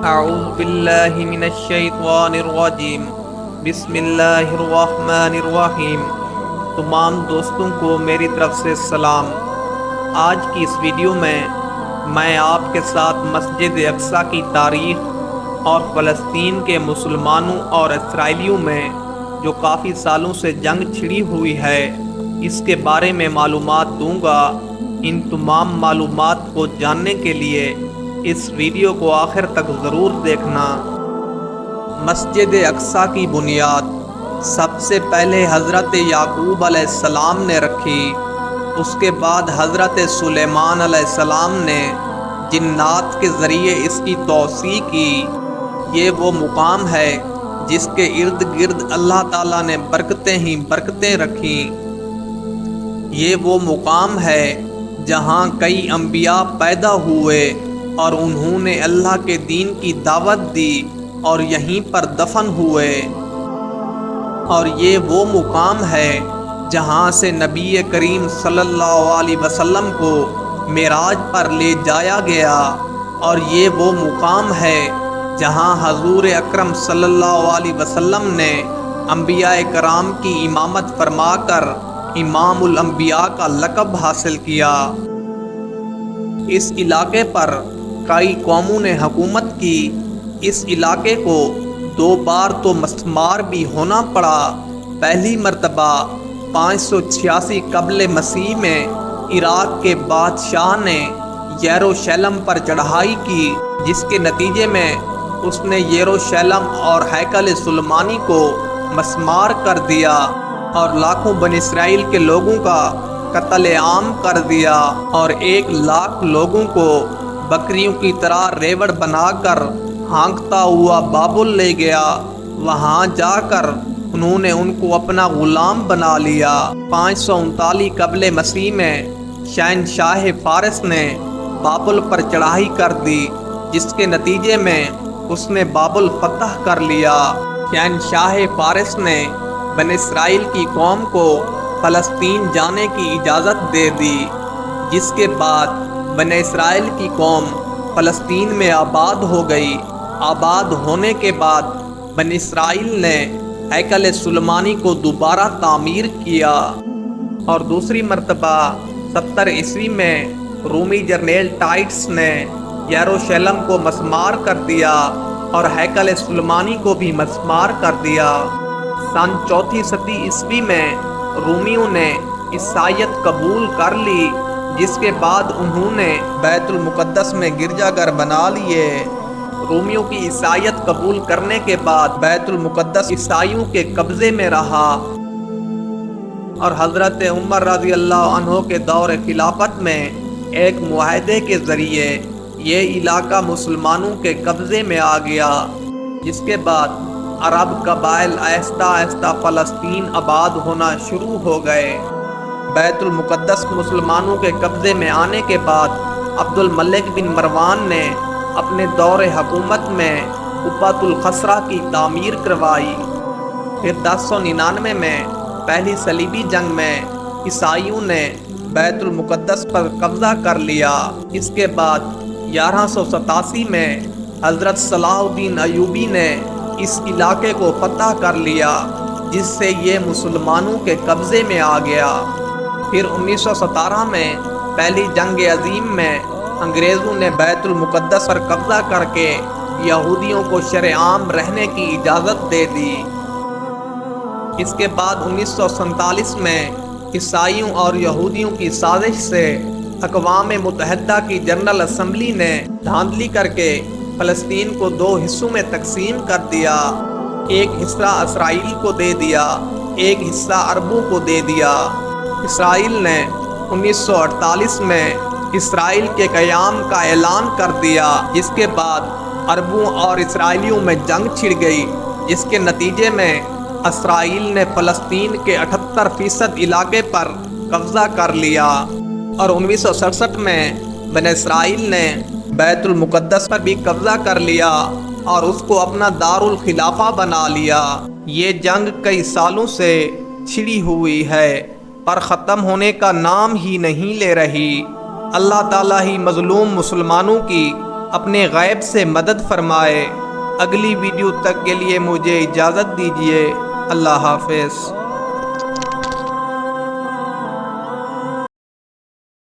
اعوذ باللہ من الشیطان الرجیم بسم اللہ الرحمن الرحیم۔ تمام دوستوں کو میری طرف سے سلام۔ آج کی اس ویڈیو میں آپ کے ساتھ مسجد اقصیٰ کی تاریخ اور فلسطین کے مسلمانوں اور اسرائیلیوں میں جو کافی سالوں سے جنگ چھڑی ہوئی ہے اس کے بارے میں معلومات دوں گا۔ ان تمام معلومات کو جاننے کے لیے اس ویڈیو کو آخر تک ضرور دیکھنا۔ مسجد اقصیٰ کی بنیاد سب سے پہلے حضرت یعقوب علیہ السلام نے رکھی، اس کے بعد حضرت سلیمان علیہ السلام نے جنات کے ذریعے اس کی توسیع کی۔ یہ وہ مقام ہے جس کے ارد گرد اللہ تعالیٰ نے برکتیں ہی برکتیں رکھیں۔ یہ وہ مقام ہے جہاں کئی انبیاء پیدا ہوئے اور انہوں نے اللہ کے دین کی دعوت دی اور یہیں پر دفن ہوئے۔ اور یہ وہ مقام ہے جہاں سے نبی کریم صلی اللہ علیہ وسلم کو معراج پر لے جایا گیا، اور یہ وہ مقام ہے جہاں حضور اکرم صلی اللہ علیہ وسلم نے انبیاء کرام کی امامت فرما کر امام الانبیاء کا لقب حاصل کیا۔ اس علاقے پر کئی قوموں نے حکومت کی۔ اس علاقے کو 2 بار تو مسمار بھی ہونا پڑا۔ پہلی مرتبہ 586 قبل مسیح میں عراق کے بادشاہ نے یروشلم پر چڑھائی کی، جس کے نتیجے میں اس نے یروشلم اور ہیکل سلیمانی کو مسمار کر دیا اور لاکھوں بنی اسرائیل کے لوگوں کا قتل عام کر دیا، اور 1 لاکھ لوگوں کو بکریوں کی طرح ریوڑ بنا کر ہانکتا ہوا بابل لے گیا۔ وہاں جا کر انہوں نے ان کو اپنا غلام بنا لیا۔ 539 قبل مسیح میں شہنشاہ فارس نے بابل پر چڑھائی کر دی، جس کے نتیجے میں اس نے بابل فتح کر لیا۔ شہنشاہ فارس نے بنی اسرائیل کی قوم کو فلسطین جانے کی اجازت دے دی، جس کے بعد بنی اسرائیل کی قوم فلسطین میں آباد ہو گئی۔ آباد ہونے کے بعد بنی اسرائیل نے ہیکل سلیمانی کو دوبارہ تعمیر کیا، اور دوسری مرتبہ 70 عیسوی میں رومی جنرل ٹائٹس نے یروشلم کو مسمار کر دیا اور ہیکل سلیمانی کو بھی مسمار کر دیا۔ سن 4 صدی عیسوی میں رومیوں نے عیسائیت قبول کر لی، جس کے بعد انہوں نے بیت المقدس میں گرجا گھر بنا لیے۔ رومیوں کی عیسائیت قبول کرنے کے بعد بیت المقدس عیسائیوں کے قبضے میں رہا، اور حضرت عمر رضی اللہ عنہ کے دور خلافت میں ایک معاہدے کے ذریعے یہ علاقہ مسلمانوں کے قبضے میں آ گیا، جس کے بعد عرب قبائل آہستہ آہستہ فلسطین آباد ہونا شروع ہو گئے۔ بیت المقدس مسلمانوں کے قبضے میں آنے کے بعد عبد الملک بن مروان نے اپنے دور حکومت میں قبۃ الخصرہ کی تعمیر کروائی۔ پھر 1099 میں پہلی صلیبی جنگ میں عیسائیوں نے بیت المقدس پر قبضہ کر لیا۔ اس کے بعد 1187 میں حضرت صلاح الدین ایوبی نے اس علاقے کو فتح کر لیا، جس سے یہ مسلمانوں کے قبضے میں آ گیا۔ پھر 1917 میں پہلی جنگ عظیم میں انگریزوں نے بیت المقدس پر قبضہ کر کے یہودیوں کو شرعام رہنے کی اجازت دے دی۔ اس کے بعد 1947 میں عیسائیوں اور یہودیوں کی سازش سے اقوام متحدہ کی جنرل اسمبلی نے دھاندلی کر کے فلسطین کو 2 حصوں میں تقسیم کر دیا۔ ایک حصہ اسرائیل کو دے دیا، ایک حصہ عربوں کو دے دیا۔ اسرائیل نے 1948 میں اسرائیل کے قیام کا اعلان کر دیا، جس کے بعد عربوں اور اسرائیلیوں میں جنگ چھڑ گئی، جس کے نتیجے میں اسرائیل نے فلسطین کے 78% علاقے پر قبضہ کر لیا، اور 1967 میں بنی اسرائیل نے بیت المقدس پر بھی قبضہ کر لیا اور اس کو اپنا دارالخلافہ بنا لیا۔ یہ جنگ کئی سالوں سے چھڑی ہوئی ہے پر ختم ہونے کا نام ہی نہیں لے رہی۔ اللہ تعالیٰ ہی مظلوم مسلمانوں کی اپنے غیب سے مدد فرمائے۔ اگلی ویڈیو تک کے لیے مجھے اجازت دیجیے۔ اللہ حافظ۔